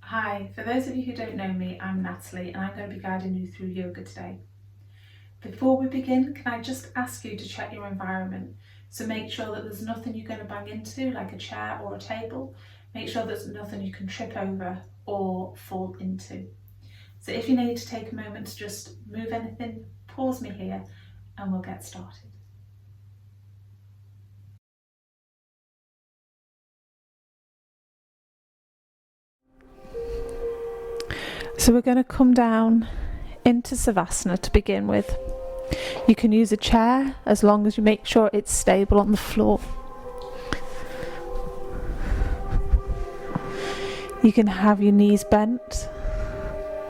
Hi, for those of you who don't know me, I'm Natalie and I'm going to be guiding you through yoga today. Before we begin, can I just ask you to check your environment? So make sure that there's nothing you're going to bang into, like a chair or a table. Make sure there's nothing you can trip over or fall into. So if you need to take a moment to just move anything, pause me here and we'll get started. So we're going to come down into Savasana to begin with. You can use a chair as long as you make sure it's stable on the floor. You can have your knees bent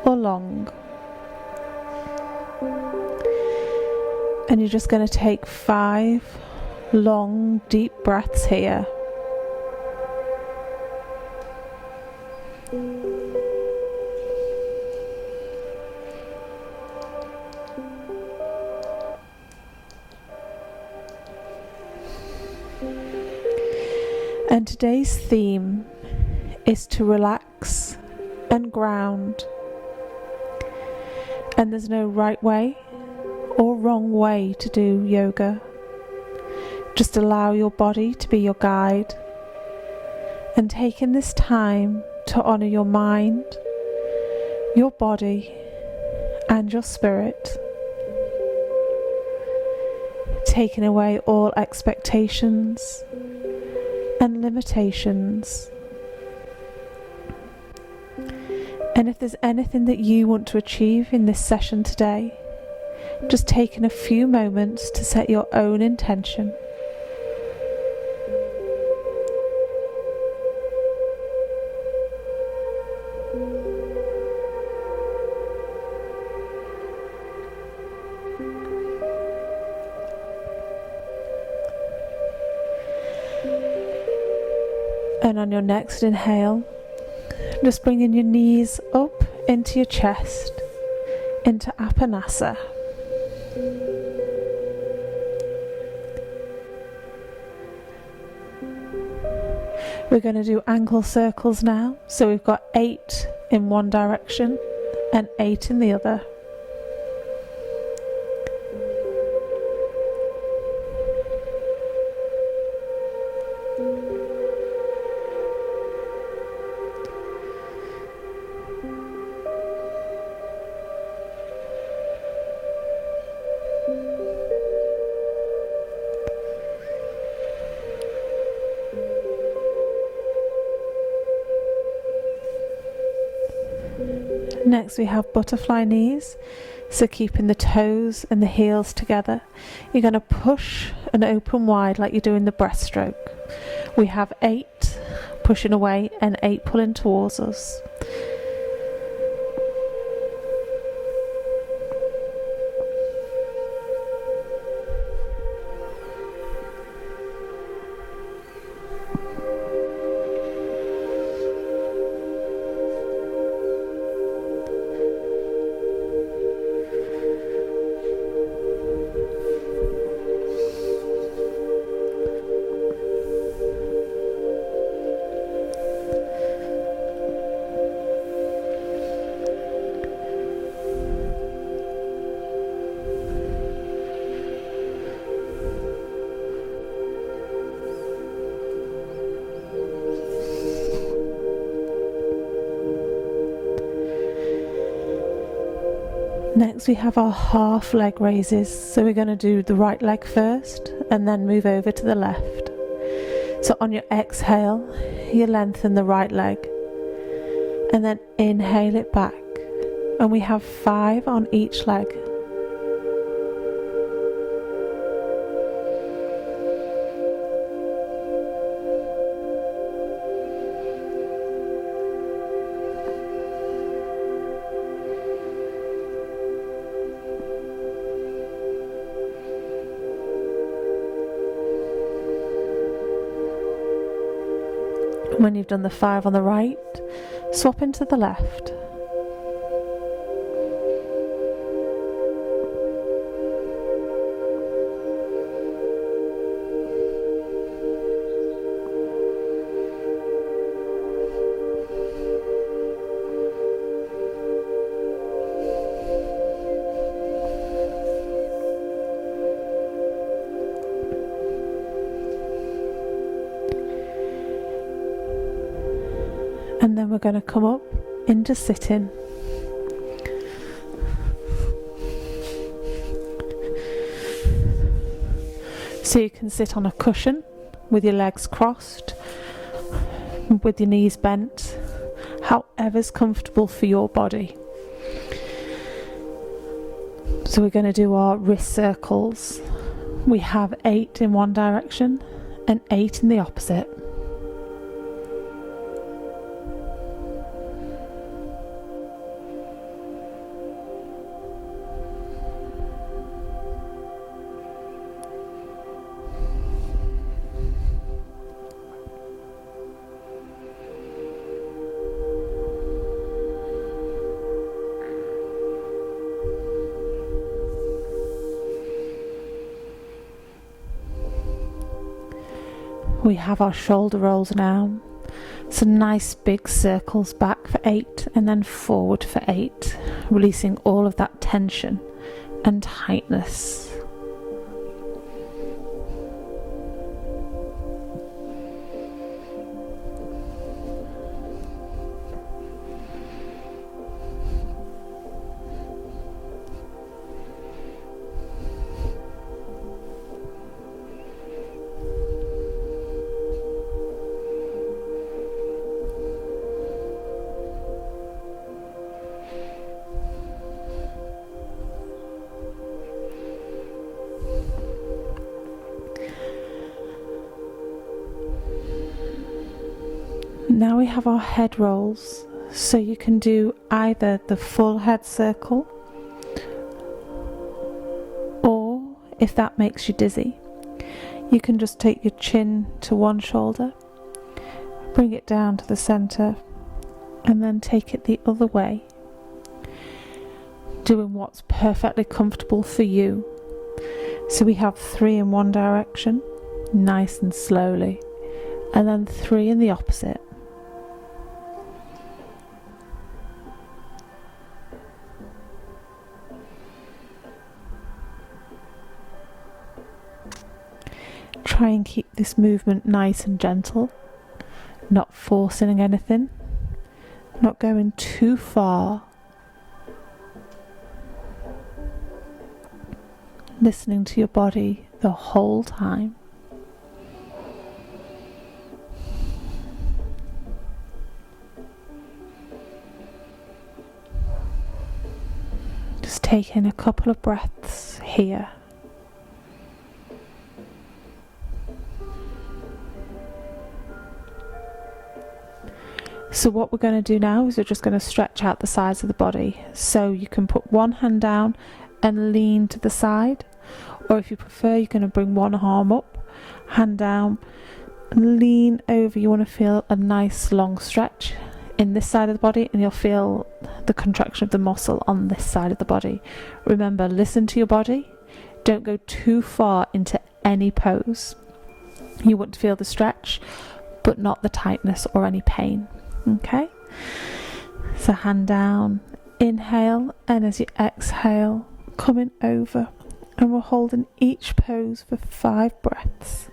or long. And you're just going to take 5 long, deep breaths here. And today's theme is to relax and ground. And there's no right way or wrong way to do yoga. Just allow your body to be your guide and take in this time to honour your mind, your body and your spirit, taking away all expectations and limitations. And if there's anything that you want to achieve in this session today, just taking a few moments to set your own intention. And on your next inhale, just bringing your knees up into your chest, into Apanasa. We're going to do ankle circles now. So we've got 8 in one direction and 8 in the other. Next we have butterfly knees, so keeping the toes and the heels together. You're going to push and open wide like you're doing the breaststroke. We have 8 pushing away and 8 pulling towards us. Next we have our half leg raises, so we're going to do the right leg first and then move over to the left. So on your exhale, you lengthen the right leg and then inhale it back, and we have 5 on each leg. When you've done the 5 on the right, swap into the left. we're going to come up into sitting. So you can sit on a cushion with your legs crossed, with your knees bent, however's comfortable for your body. So we're going to do our wrist circles. We have 8 in one direction and 8 in the opposite. We have our shoulder rolls now, so nice big circles back for 8 and then forward for 8, releasing all of that tension and tightness. Now we have our head rolls, so you can do either the full head circle, or if that makes you dizzy, you can just take your chin to one shoulder, bring it down to the center, and then take it the other way, doing what's perfectly comfortable for you. So we have 3 in one direction, nice and slowly, and then 3 in the opposite. Try and keep this movement nice and gentle, not forcing anything, not going too far. Listening to your body the whole time. Just take in a couple of breaths here. So what we're going to do now is we're just going to stretch out the sides of the body. So you can put one hand down and lean to the side, or if you prefer, you're going to bring one arm up, hand down, and lean over. You want to feel a nice long stretch in this side of the body, and you'll feel the contraction of the muscle on this side of the body. Remember, listen to your body. Don't go too far into any pose. You want to feel the stretch, but not the tightness or any pain. Okay, so hand down, inhale, and as you exhale, coming over, and we're holding each pose for 5 breaths.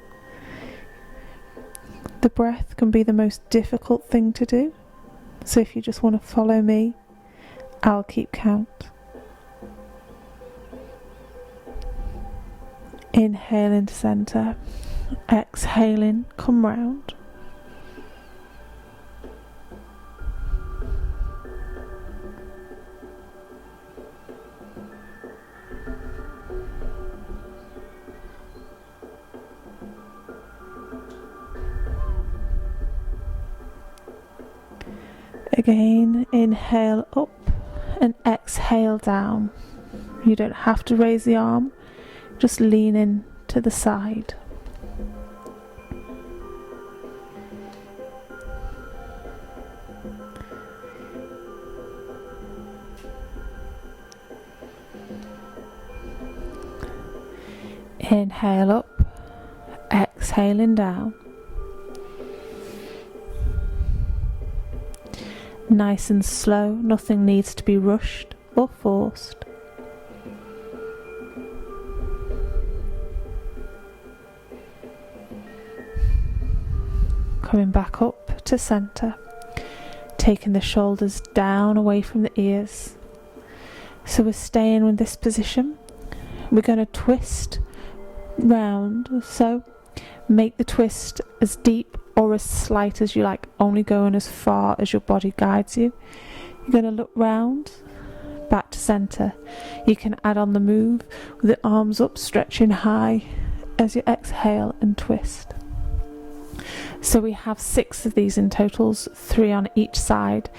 The breath can be the most difficult thing to do, so if you just want to follow me, I'll keep count. Inhale into center, exhaling, come round. Again, inhale up and exhale down. You don't have to raise the arm, just lean in to the side. Inhale up, exhaling down. Nice and slow, nothing needs to be rushed or forced. Coming back up to center. taking the shoulders down away from the ears. So we're staying in this position. We're going to twist round, so make the twist as deep or as slight as you like, only going as far as your body guides you. You're going to look round, back to centre. You can add on the move with the arms up, stretching high as you exhale and twist. So we have 6 of these in totals, 3 on each side,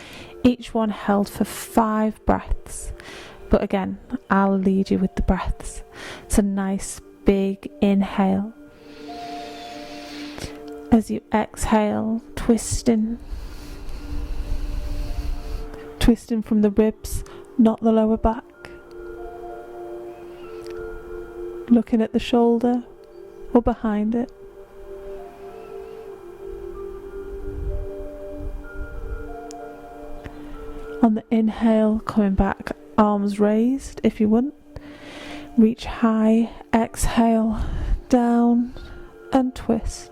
each one held for 5 breaths. But again, I'll lead you with the breaths. It's a nice big inhale. As you exhale, twisting from the ribs, not the lower back. Looking at the shoulder or behind it. On the inhale, coming back, arms raised if you want. Reach high, exhale, down and twist.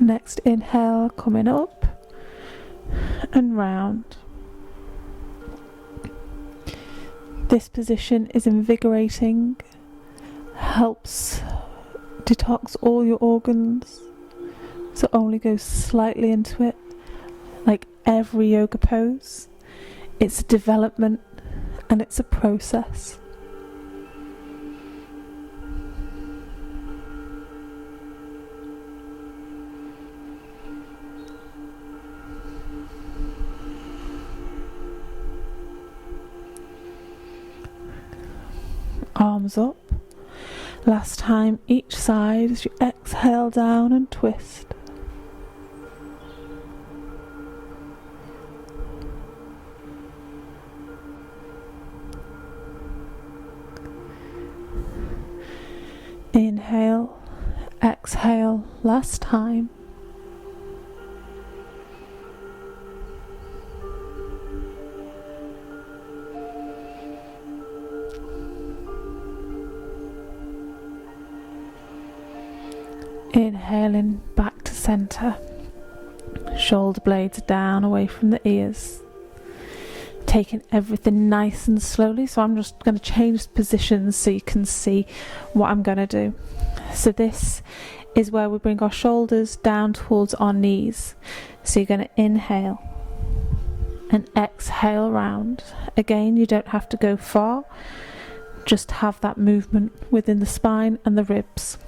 Next inhale, coming up and round. This position is invigorating, helps detox all your organs, so only go slightly into it. Like every yoga pose, it's a development and it's a process. Arms up. Last time each side as you exhale down and twist. Inhale, exhale, last time. Inhaling back to centre, shoulder blades down away from the ears, taking everything nice and slowly. So I'm just going to change positions so you can see what I'm going to do. So this is where we bring our shoulders down towards our knees. So you're going to inhale and exhale round. Again, you don't have to go far, just have that movement within the spine and the ribs.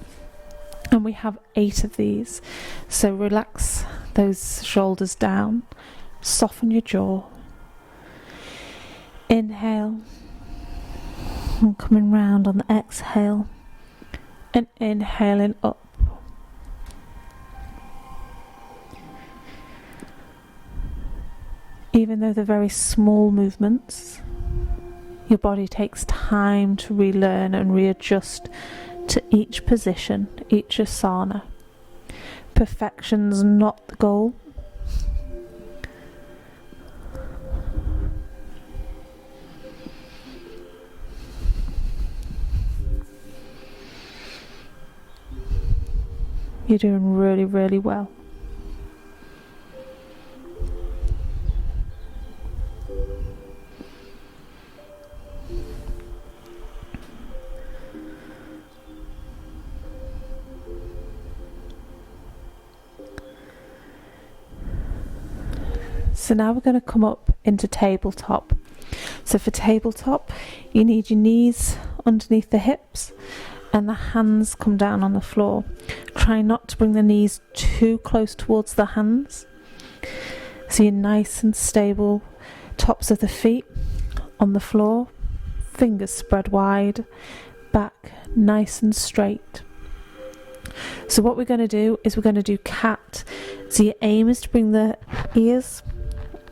And we have 8 of these, so relax those shoulders down, soften your jaw. Inhale, and coming round on the exhale, and inhaling up. Even though they're very small movements, your body takes time to relearn and readjust to each position, each asana. Perfection's not the goal. You're doing really, really well. So now we're going to come up into tabletop. So for tabletop, you need your knees underneath the hips and the hands come down on the floor. Try not to bring the knees too close towards the hands. So you're nice and stable, tops of the feet on the floor, fingers spread wide, back nice and straight. So what we're going to do is we're going to do cat. So your aim is to bring the ears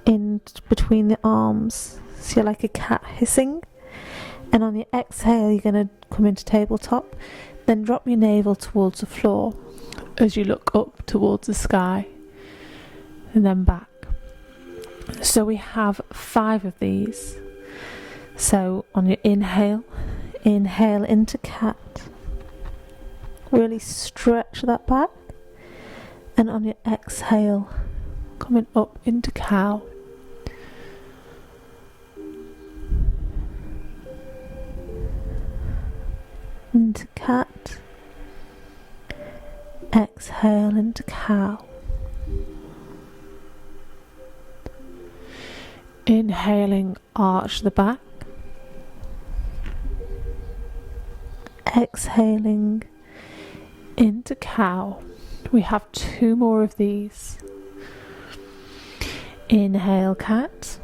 in between the arms, so you're like a cat hissing, And on your exhale, you're going to come into tabletop, then drop your navel towards the floor as you look up towards the sky, and then back. So we have 5 of these. So on your inhale into cat, really stretch that back, and on your exhale, coming up into cow. Into cat, exhale into cow. Inhaling, arch the back. Exhaling into cow. We have 2 more of these. Inhale, cat.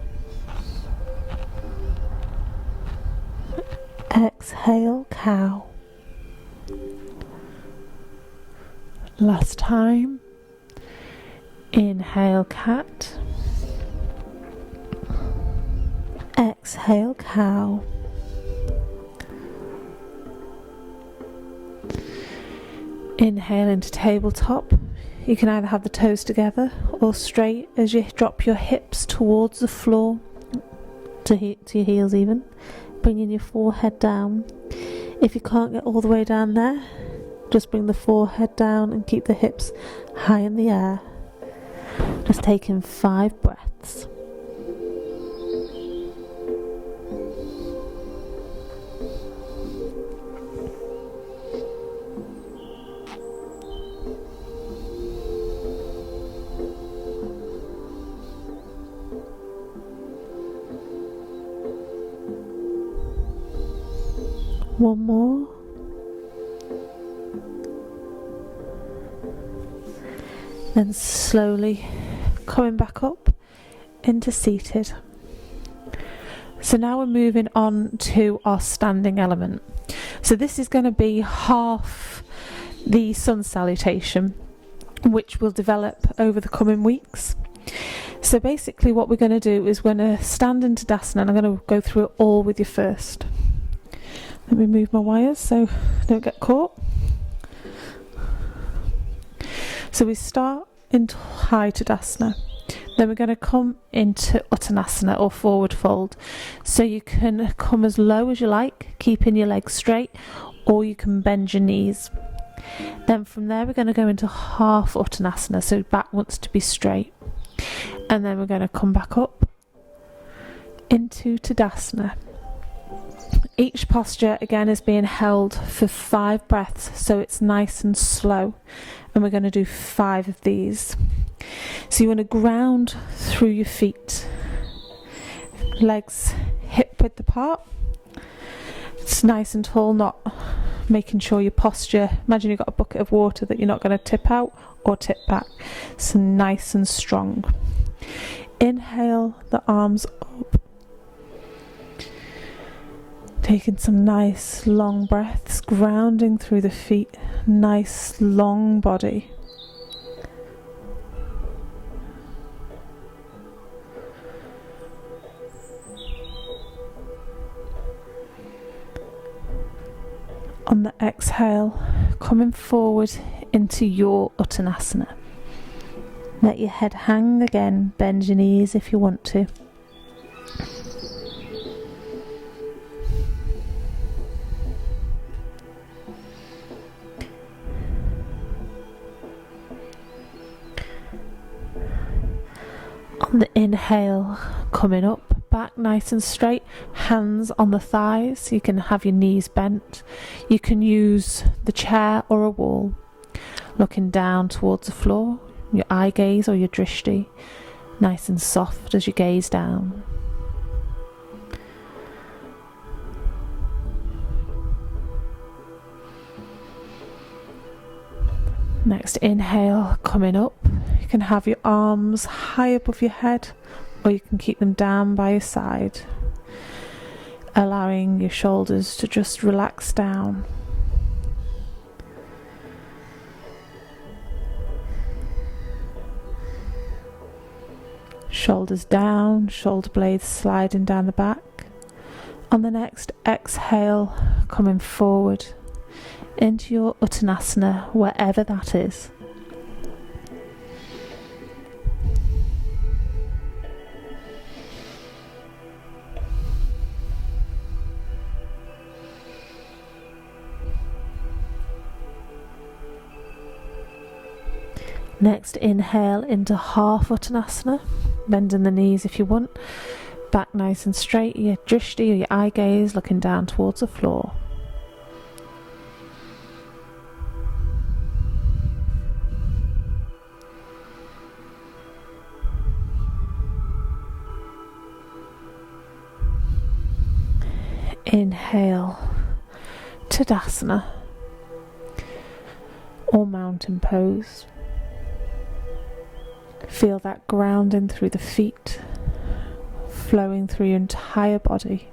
Exhale, cow. Last time. Inhale, cat. Exhale, cow. Inhale into tabletop. You can either have the toes together or straight as you drop your hips towards the floor, to your heels even, bringing your forehead down. If you can't get all the way down there, just bring the forehead down and keep the hips high in the air. Just taking 5 breaths. One more. Then slowly coming back up into seated. So now we're moving on to our standing element. So this is going to be half the sun salutation, which will develop over the coming weeks. So basically what we're going to do is we're going to stand into Tadasana, and I'm going to go through it all with you first. Let me move my wires so I don't get caught. So we start into high Tadasana. Then we're going to come into Uttanasana or forward fold. So you can come as low as you like, keeping your legs straight, or you can bend your knees. Then from there we're going to go into half Uttanasana, so back wants to be straight. And then we're going to come back up into Tadasana. Each posture again is being held for 5 breaths, so it's nice and slow, and we're going to do 5 of these. So you want to ground through your feet, legs hip width apart. It's nice and tall, not making sure your posture, imagine you've got a bucket of water that you're not going to tip out or tip back. So nice and strong. Inhale the arms up. Taking some nice long breaths, grounding through the feet, nice long body. On the exhale, coming forward into your Uttanasana. Let your head hang again, bend your knees if you want to. On the inhale, coming up, back nice and straight, hands on the thighs. You can have your knees bent. You can use the chair or a wall. Looking down towards the floor, your eye gaze or your drishti, nice and soft as you gaze down. Next inhale, coming up. You can have your arms high above your head, or you can keep them down by your side, allowing your shoulders to just relax down. Shoulders down, shoulder blades sliding down the back, On the next exhale, coming forward into your Uttanasana, wherever that is. Next, inhale into half Uttanasana, bending the knees if you want, back nice and straight, your drishti or your eye gaze looking down towards the floor. Inhale, Tadasana, or mountain pose. Feel that grounding through the feet, flowing through your entire body.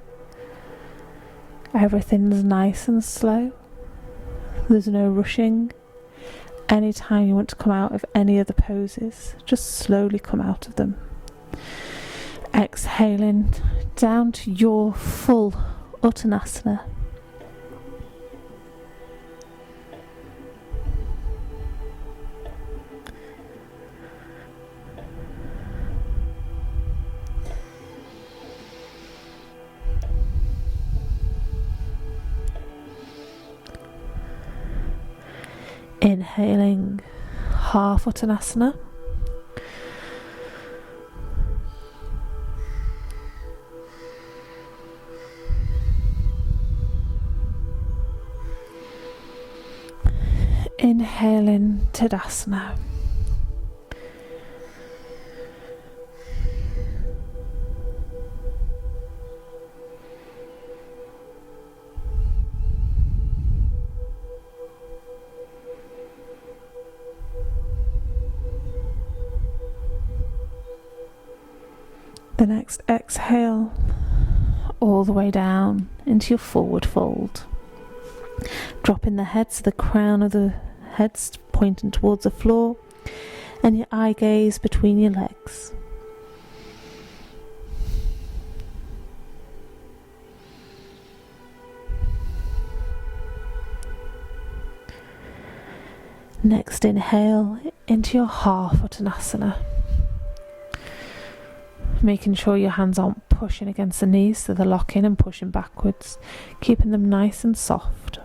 Everything's nice and slow. There's no rushing. Anytime you want to come out of any of the poses, just slowly come out of them. Exhaling down to your full Uttanasana. Inhaling half Uttanasana. Inhaling Tadasana. The next exhale, all the way down into your forward fold. Dropping the head so the crown of the head's pointing towards the floor and your eye gaze between your legs. Next, inhale into your half Uttanasana. Making sure your hands aren't pushing against the knees, so they're locking and pushing backwards, keeping them nice and soft.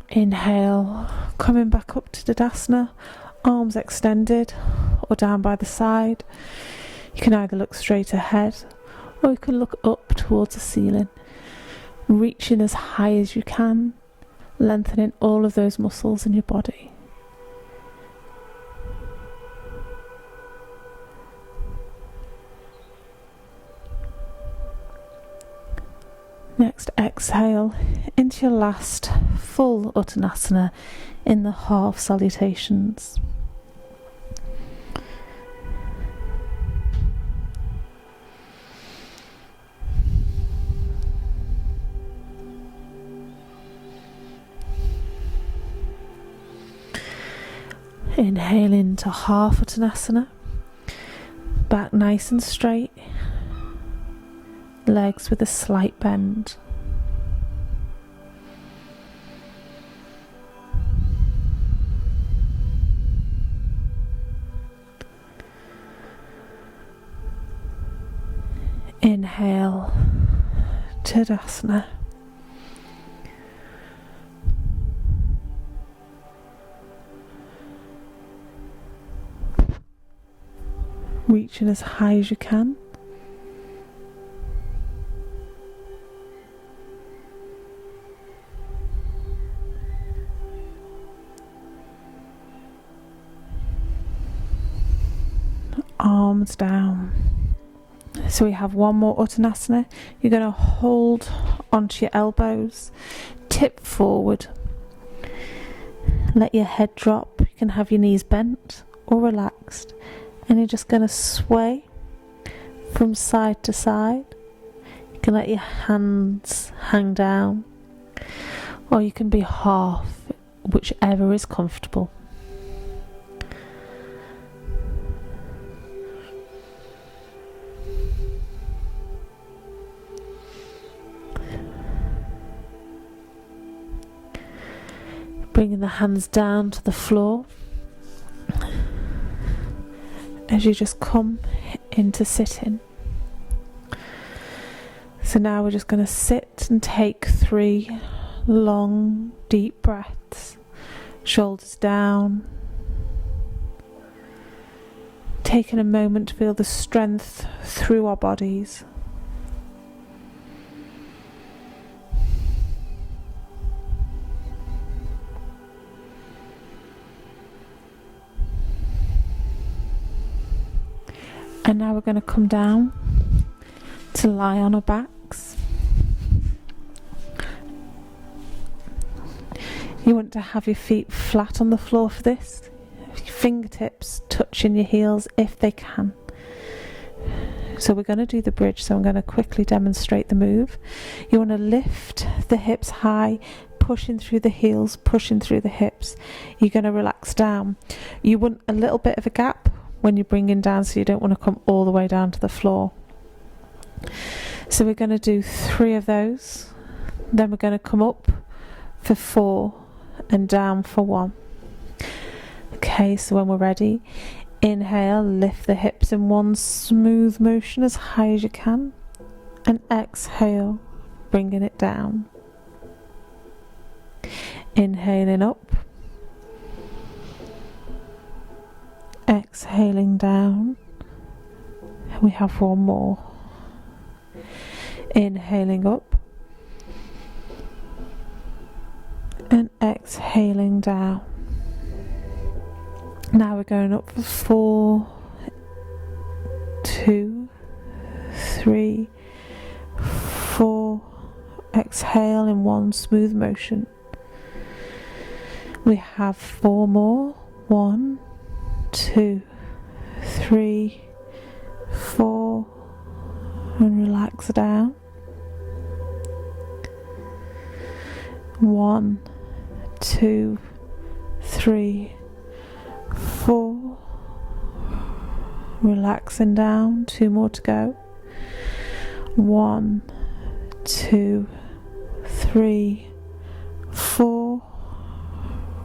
Inhale, coming back up to Tadasana, arms extended or down by the side. You can either look straight ahead or you can look up towards the ceiling, reaching as high as you can, lengthening all of those muscles in your body. Next, exhale into your last full Uttanasana in the half salutations. Inhale into half Uttanasana, back nice and straight, legs with a slight bend. Inhale, Tadasana. Reaching as high as you can. Arms down. So we have one more Uttanasana. You're going to hold onto your elbows, tip forward. Let your head drop. You can have your knees bent or relaxed. And you're just going to sway from side to side. You can let your hands hang down, or you can be half, whichever is comfortable. Bringing the hands down to the floor as you just come into sitting. So now we're just going to sit and take 3 long, deep breaths. Shoulders down. Taking a moment to feel the strength through our bodies. And now we're going to come down to lie on our backs. You want to have your feet flat on the floor for this. Fingertips touching your heels if they can. So we're going to do the bridge, so I'm going to quickly demonstrate the move. You want to lift the hips high, pushing through the heels, pushing through the hips. You're going to relax down. You want a little bit of a gap when you're bringing down, so you don't want to come all the way down to the floor. So we're going to do 3 of those. Then we're going to come up for 4 and down for 1. Okay, so when we're ready, inhale, lift the hips in one smooth motion as high as you can, and exhale, bringing it down. Inhaling up, exhaling down. We have 1 more. Inhaling up and exhaling down. Now we're going up for 4, 2, 3, 4. Exhale in one smooth motion. We have 4 more. 1, 2, 3, 4. And relax down. 1, 2, 3, 4. Relaxing down. 2 more to go. 1, 2, 3, 4.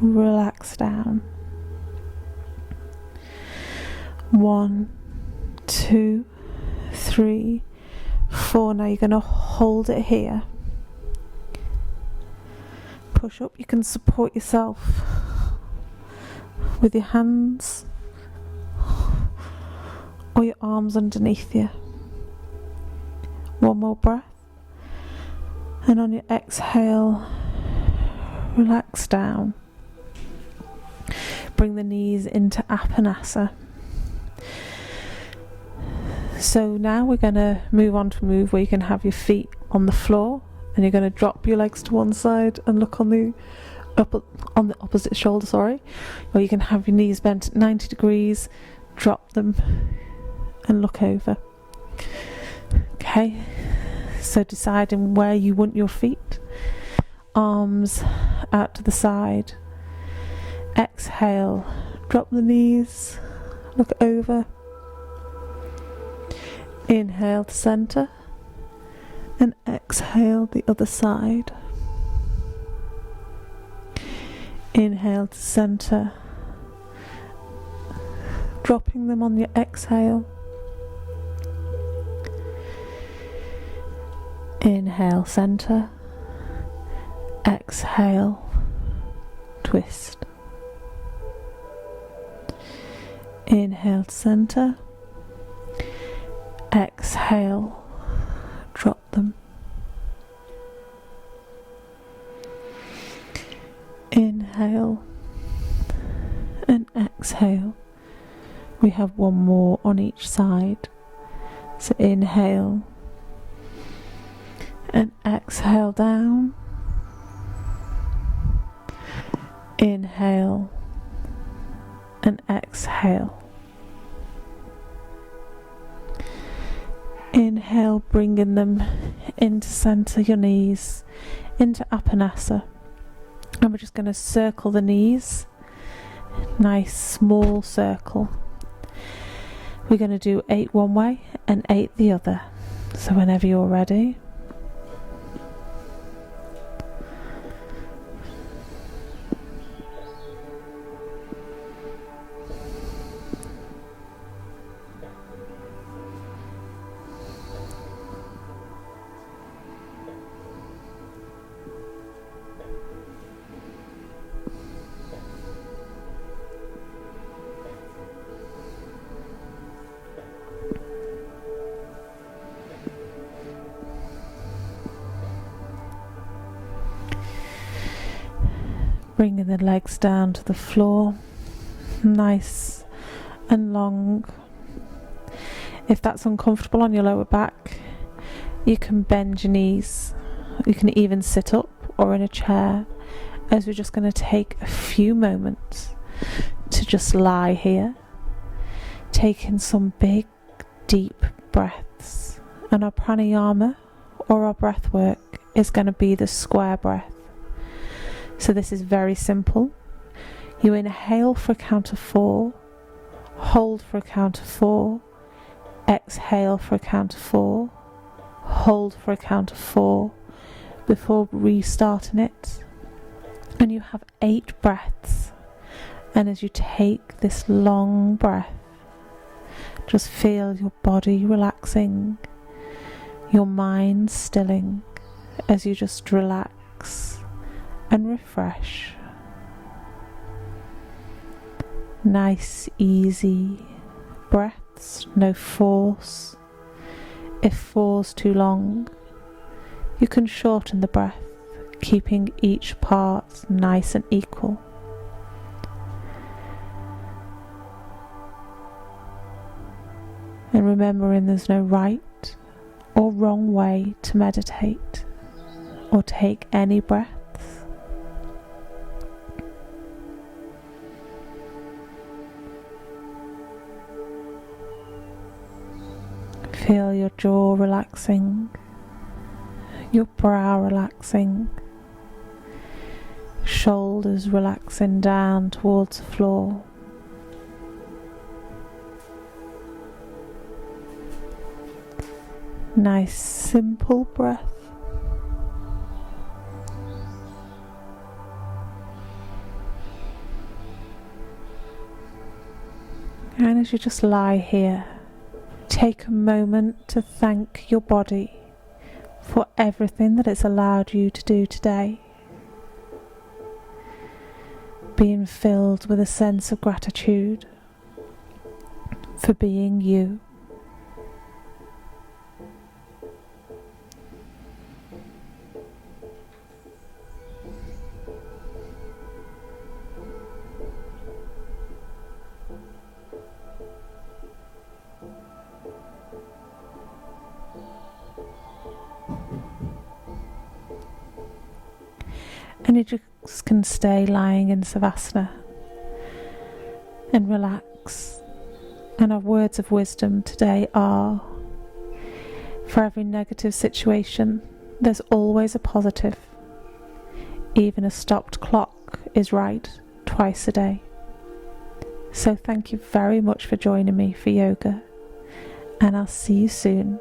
Relax down. 1, 2, 3, 4. Now you're going to hold it here. Push up. You can support yourself with your hands or your arms underneath you. 1 more breath. And on your exhale, relax down. Bring the knees into Apanasa. So now we're going to move on to a move where you can have your feet on the floor, and you're going to drop your legs to one side and look on the opposite shoulder, or you can have your knees bent at 90 degrees, drop them and look over. Okay, so deciding where you want your feet. Arms out to the side. Exhale, drop the knees, look over. Inhale to center and exhale the other side. Inhale to center, dropping them on your exhale. Inhale, center, exhale, twist. Inhale to center, exhale, drop them. Inhale and exhale. We have 1 more on each side. So inhale and exhale down. Inhale and exhale. Inhale, bringing them into center, your knees, into Apanasa. And we're just going to circle the knees. Nice small circle. We're going to do 8 one way and 8 the other. So whenever you're ready. Bringing the legs down to the floor, nice and long. If that's uncomfortable on your lower back, you can bend your knees. You can even sit up or in a chair, as we're just going to take a few moments to just lie here, taking some big, deep breaths. And our pranayama, or our breath work, is going to be the square breath. So this is very simple. You inhale for a count of 4, hold for a count of 4, exhale for a count of 4, hold for a count of 4 before restarting it. And you have 8 breaths. And as you take this long breath, just feel your body relaxing, your mind stilling, as you just relax and refresh. Nice, easy breaths, no force. If 4's too long, you can shorten the breath, keeping each part nice and equal. And remembering there's no right or wrong way to meditate or take any breaths. Feel your jaw relaxing, your brow relaxing, shoulders relaxing down towards the floor. Nice simple breath. And as you just lie here, take a moment to thank your body for everything that it's allowed you to do today. Being filled with a sense of gratitude for being you. And you just can stay lying in Savasana and relax. And our words of wisdom today are, for every negative situation, there's always a positive. Even a stopped clock is right twice a day. So thank you very much for joining me for yoga, and I'll see you soon.